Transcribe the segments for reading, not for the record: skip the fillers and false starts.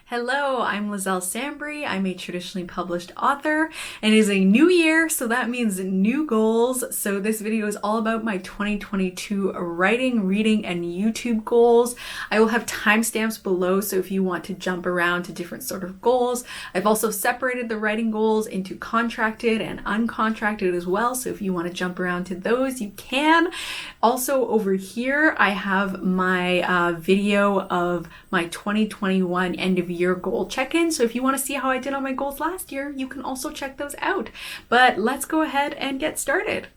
Hello, I'm Liselle Sambury. I'm a traditionally published author, and it is a new year, so that means new goals. So this video is all about my 2022 writing, reading, and YouTube goals. I will have timestamps below, so if you want to jump around to different sort of goals. I've also separated the writing goals into contracted and uncontracted as well, so if you want to jump around to those, you can. Also over here, I have my video of my 2021 end of year goal check-in. So if you want to see how I did on my goals last year, you can also check those out. But let's go ahead and get started.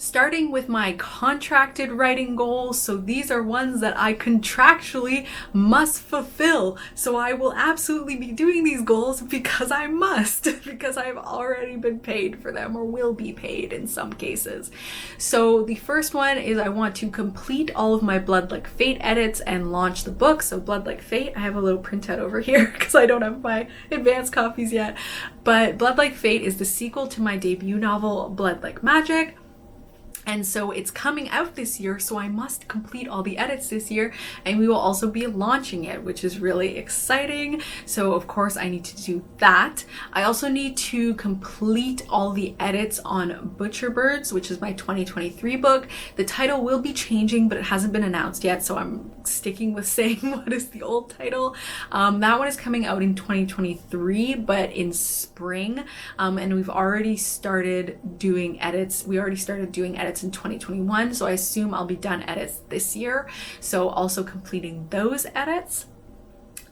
Starting with my contracted writing goals. So these are ones that I contractually must fulfill. So I will absolutely be doing these goals because I must, because I've already been paid for them or will be paid in some cases. So the first one is I want to complete all of my Blood Like Fate edits and launch the book. So Blood Like Fate, I have a little printout over here because I don't have my advanced copies yet. But Blood Like Fate is the sequel to my debut novel, Blood Like Magic. And so it's coming out this year, so I must complete all the edits this year, and we will also be launching it, which is really exciting. So of course I need to do that. I also need to complete all the edits on Butcherbirds, which is my 2023 book. The title will be changing, but it hasn't been announced yet, so I'm sticking with saying what is the old title. That one is coming out in 2023, but in spring, and we've already started doing edits. We already started doing edits in 2021, so I assume I'll be done edits this year, so also completing those edits.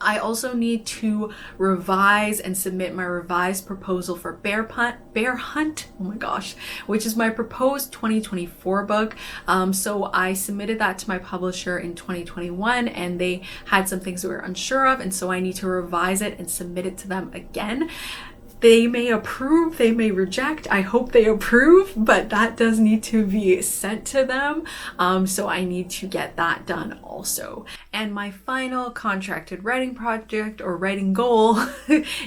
I also need to revise and submit my revised proposal for Bear Hunt, oh my gosh, which is my proposed 2024 book. So I submitted that to my publisher in 2021, and they had some things that we were unsure of, and so I need to revise it and submit it to them again. They may approve, they may reject. I hope they approve, but that does need to be sent to them. So I need to get that done also. And my final contracted writing project or writing goal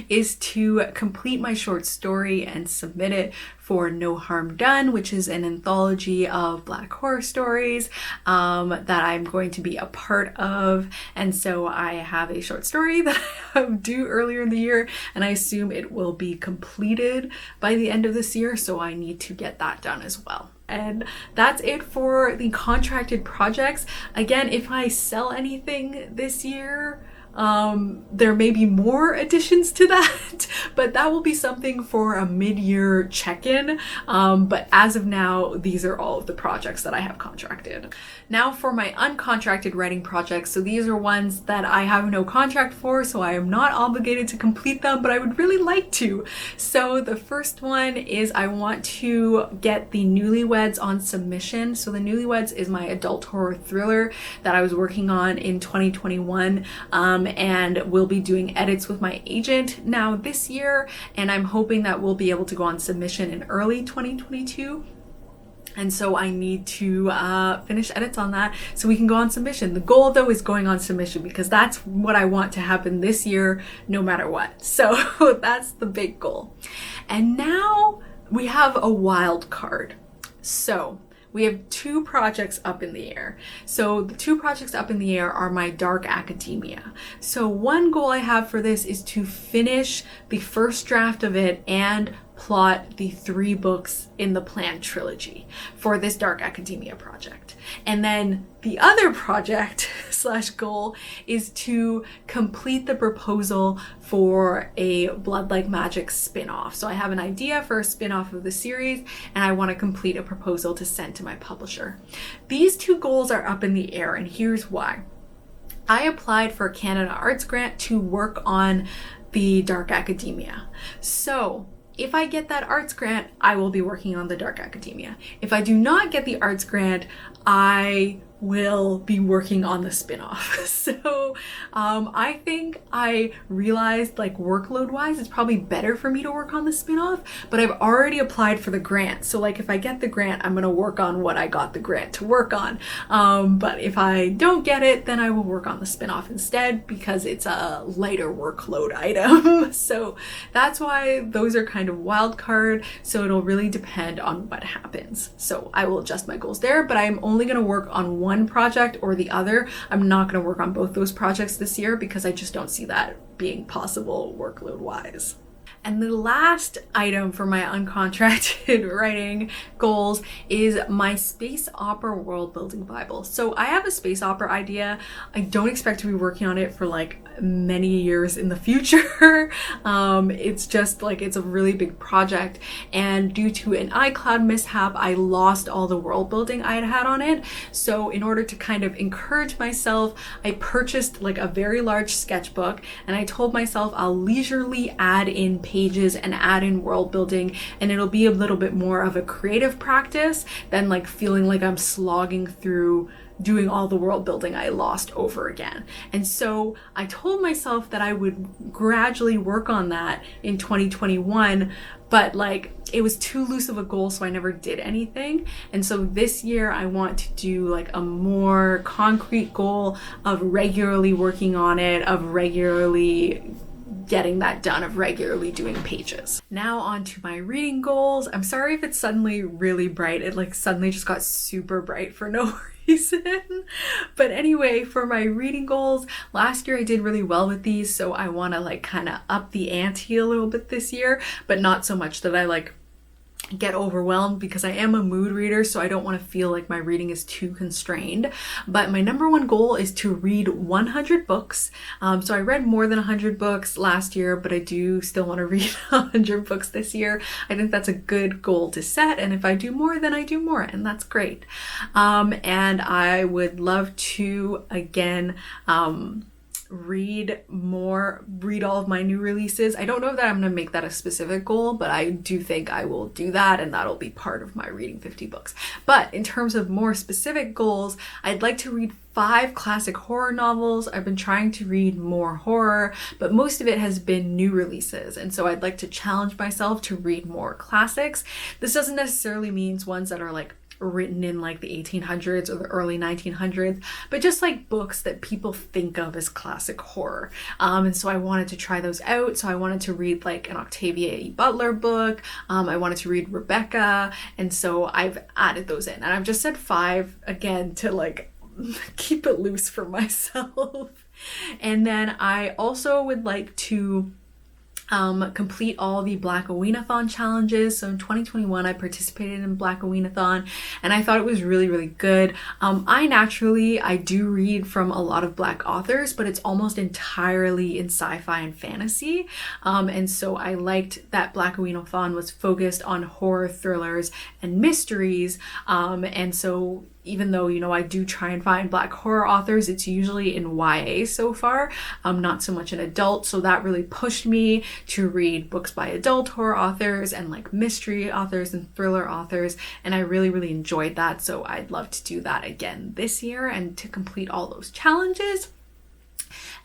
is to complete my short story and submit it for No Harm Done, which is an anthology of Black horror stories that I'm going to be a part of. And so I have a short story that I have due earlier in the year, and I assume it will be completed by the end of this year, so I need to get that done as well. And that's it for the contracted projects. Again, if I sell anything this year, there may be more additions to that, but that will be something for a mid-year check-in. But as of now, these are all of the projects that I have contracted. Now for my uncontracted writing projects. So these are ones that I have no contract for, so I am not obligated to complete them, but I would really like to. So the first one is I want to get the Newlyweds on submission. So the Newlyweds is my adult horror thriller that I was working on in 2021. And we'll be doing edits with my agent now this year, and I'm hoping that we'll be able to go on submission in early 2022. And so I need to finish edits on that so we can go on submission. The goal though is going on submission because that's what I want to happen this year no matter what. So that's the big goal. And now we have a wild card. So we have two projects up in the air. So the two projects up in the air are my dark academia. So one goal I have for this is to finish the first draft of it and plot the 3 books in the planned trilogy for this dark academia project. And then the other project slash goal is to complete the proposal for a Blood Like Magic spin-off. So I have an idea for a spin-off of the series, and I want to complete a proposal to send to my publisher. These two goals are up in the air, and here's why. I applied for a Canada Arts grant to work on the dark academia. So if I get that arts grant, I will be working on the dark academia. If I do not get the arts grant, I will be working on the spin-off. So I think I realized, like, workload wise it's probably better for me to work on the spin-off, but I've already applied for the grant, so like if I get the grant I'm gonna work on what I got the grant to work on, but if I don't get it then I will work on the spin-off instead because it's a lighter workload item. So that's why those are kind of wild card, so it'll really depend on what happens. So I will adjust my goals there, but I'm only gonna work on one project or the other. I'm not going to work on both those projects this year because I just don't see that being possible workload wise. And the last item for my uncontracted writing goals is my space opera world building Bible. So I have a space opera idea. I don't expect to be working on it for like many years in the future. It's just like, it's a really big project, and due to an iCloud mishap, I lost all the world building I had on it. So in order to kind of encourage myself, I purchased like a very large sketchbook, and I told myself I'll leisurely add in pages and add in world building, and it'll be a little bit more of a creative practice than like feeling like I'm slogging through doing all the world building I lost over again. And so I told myself that I would gradually work on that in 2021, but like it was too loose of a goal, so I never did anything. And so this year I want to do like a more concrete goal of regularly working on it, of regularly getting that done, of regularly doing pages. Now on to my reading goals. I'm sorry if it's suddenly really bright. It like suddenly just got super bright for no reason. But anyway, for my reading goals, last year I did really well with these, so I want to like kind of up the ante a little bit this year, but not so much that I like get overwhelmed, because I am a mood reader, so I don't want to feel like my reading is too constrained. But my number one goal is to read 100 books. So I read more than 100 books last year, but I do still want to read 100 books this year. I think that's a good goal to set, and if I do more, then I do more, and that's great. And I would love to again read all of my new releases. I don't know that I'm going to make that a specific goal, but I do think I will do that, and that'll be part of my reading 50 books. But in terms of more specific goals, I'd like to read 5 classic horror novels. I've been trying to read more horror, but most of it has been new releases, and so I'd like to challenge myself to read more classics. This doesn't necessarily mean ones that are like written in like the 1800s or the early 1900s, but just like books that people think of as classic horror. And so I wanted to try those out. So I wanted to read like an Octavia E. Butler book. I wanted to read Rebecca. And so I've added those in. And I've just said 5 again to like keep it loose for myself. And then I also would like to complete all the Black Aweenathon challenges. So in 2021, I participated in Black Aweenathon, and I thought it was really, really good. I do read from a lot of Black authors, but it's almost entirely in sci-fi and fantasy. And so I liked that Black Aweenathon was focused on horror, thrillers, and mysteries. And so even though, you know, I do try and find Black horror authors, it's usually in YA so far, not so much in adult. So that really pushed me to read books by adult horror authors and like mystery authors and thriller authors. And I really, really enjoyed that. So I'd love to do that again this year and to complete all those challenges.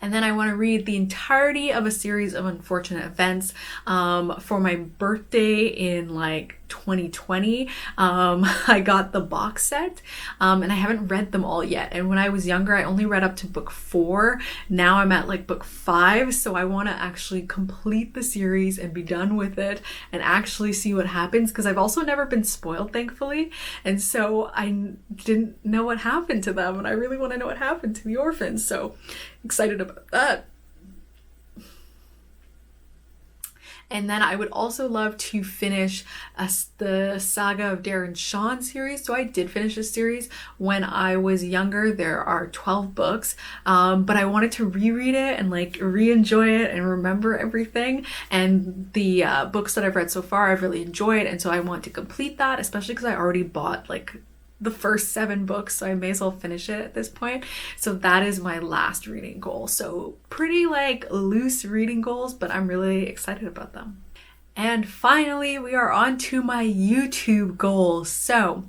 And then I want to read the entirety of a series of unfortunate events. For my birthday in like 2020, I got the box set, and I haven't read them all yet. And when I was younger, I only read up to book 4. Now I'm at like book 5, so I want to actually complete the series and be done with it and actually see what happens, because I've also never been spoiled, thankfully, and so I didn't know what happened to them, and I really want to know what happened to the orphans, so excited about that. And then I would also love to finish the Saga of Darren Shan series. So I did finish this series when I was younger. There are 12 books, but I wanted to reread it and like re-enjoy it and remember everything. And the books that I've read so far, I've really enjoyed. And so I want to complete that, especially because I already bought like the first 7 books, so I may as well finish it at this point. So that is my last reading goal. So pretty like loose reading goals, but I'm really excited about them. And finally, we are on to my YouTube goals. So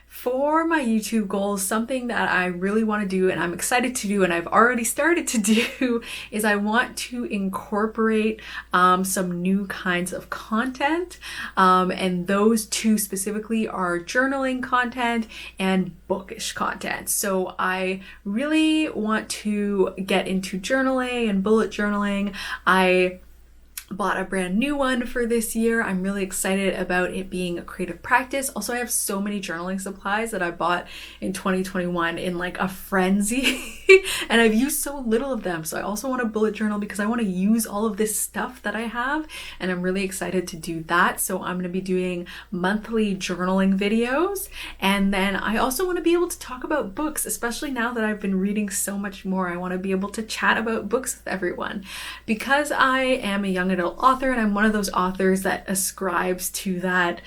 for my YouTube goals, something that I really want to do and I'm excited to do and I've already started to do is I want to incorporate some new kinds of content. And those 2 specifically are journaling content and bookish content. So I really want to get into journaling and bullet journaling. I bought a brand new one for this year. I'm really excited about it being a creative practice. Also, I have so many journaling supplies that I bought in 2021 in like a frenzy and I've used so little of them. So I also want a bullet journal because I want to use all of this stuff that I have, and I'm really excited to do that. So I'm going to be doing monthly journaling videos, and then I also want to be able to talk about books, especially now that I've been reading so much more. I want to be able to chat about books with everyone because I am a young adult author, and I'm one of those authors that ascribes to that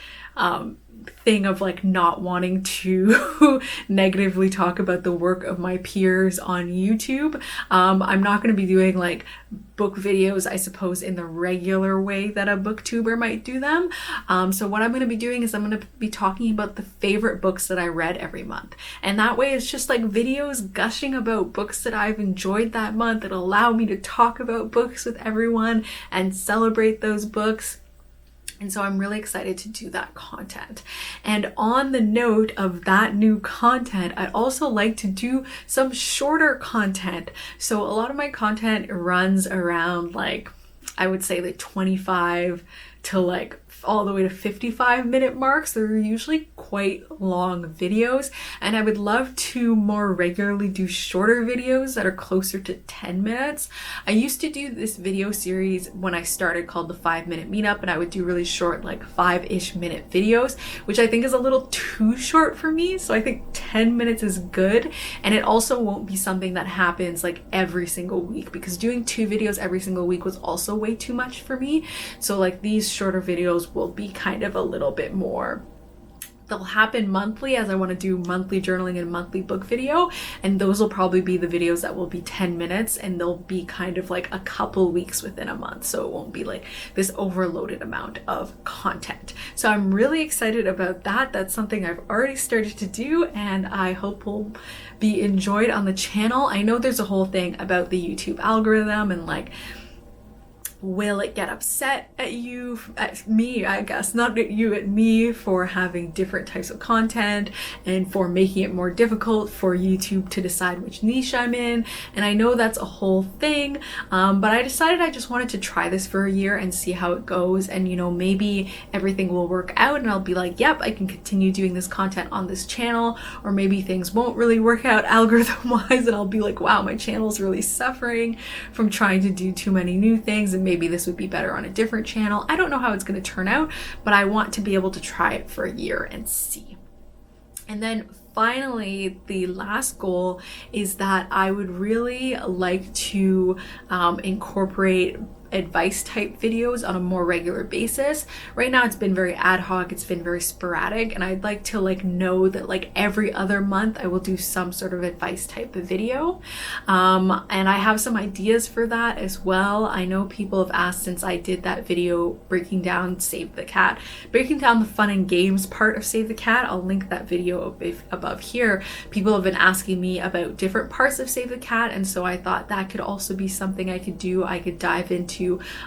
thing of like not wanting to negatively talk about the work of my peers on YouTube. I'm not going to be doing like book videos, I suppose, in the regular way that a booktuber might do them. So what I'm going to be doing is I'm going to be talking about the favorite books that I read every month. And that way it's just like videos gushing about books that I've enjoyed that month. It'll allow me to talk about books with everyone and celebrate those books. And so I'm really excited to do that content. And on the note of that new content, I'd also like to do some shorter content. So a lot of my content runs around like, I would say like 25 to like all the way to 55-minute marks. They're usually quite long videos, and I would love to more regularly do shorter videos that are closer to 10 minutes. I used to do this video series when I started called the 5-minute meetup, and I would do really short, like 5-ish minute videos, which I think is a little too short for me. So I think 10 minutes is good, and it also won't be something that happens like every single week, because doing 2 videos every single week was also way too much for me. So like these shorter videos will be kind of a little bit more, they'll happen monthly as I want to do monthly journaling and monthly book video, and those will probably be the videos that will be 10 minutes, and they'll be kind of like a couple weeks within a month, so it won't be like this overloaded amount of content. So I'm really excited about that. That's something I've already started to do, and I hope will be enjoyed on the channel. I know there's a whole thing about the YouTube algorithm and like, will it get upset at you, at me, I guess, not at you, at me, for having different types of content and for making it more difficult for YouTube to decide which niche I'm in. And I know that's a whole thing, but I decided I just wanted to try this for a year and see how it goes. And you know, maybe everything will work out and I'll be like, yep, I can continue doing this content on this channel, or maybe things won't really work out algorithm wise and I'll be like, wow, my channel's really suffering from trying to do too many new things, and maybe this would be better on a different channel. I don't know how it's going to turn out, but I want to be able to try it for a year and see. And then finally, the last goal is that I would really like to incorporate advice type videos on a more regular basis. Right now it's been very ad hoc, it's been very sporadic, and I'd like to like know that like every other month I will do some sort of advice type of video. And I have some ideas for that as well. I know people have asked, since I did that video breaking down Save the Cat, breaking down the fun and games part of Save the Cat, I'll link that video above here. People have been asking me about different parts of Save the Cat, and so I thought that could also be something I could do. I could dive into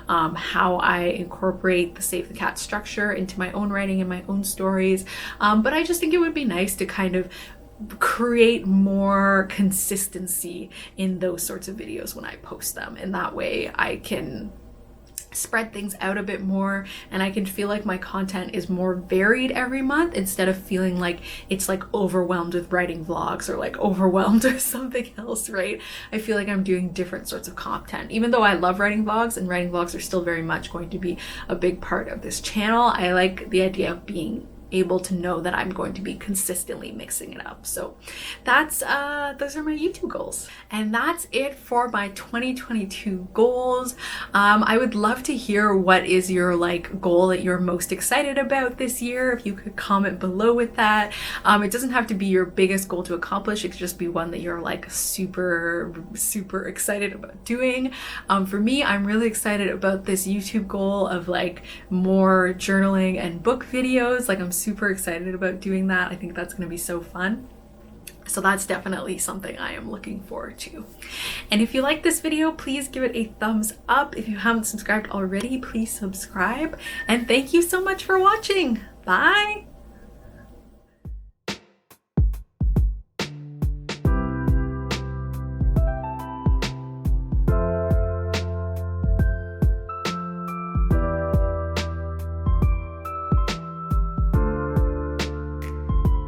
how I incorporate the Save the Cat structure into my own writing and my own stories. But I just think it would be nice to kind of create more consistency in those sorts of videos when I post them, and that way I can spread things out a bit more, and I can feel like my content is more varied every month instead of feeling like it's like overwhelmed with writing vlogs or like overwhelmed with something else, right? I feel like I'm doing different sorts of content. Even though I love writing vlogs, and writing vlogs are still very much going to be a big part of this channel, I like the idea of being able to know that I'm going to be consistently mixing it up. So that's those are my YouTube goals, and that's it for my 2022 goals. I would love to hear what is your like goal that you're most excited about this year. If you could comment below with that. It doesn't have to be your biggest goal to accomplish, it could just be one that you're like super excited about doing. For me, I'm really excited about this YouTube goal of like more journaling and book videos. Like, I'm super excited about doing that. I think that's going to be so fun. So that's definitely something I am looking forward to. And if you like this video, please give it a thumbs up. If you haven't subscribed already, please subscribe. And thank you so much for watching. Bye!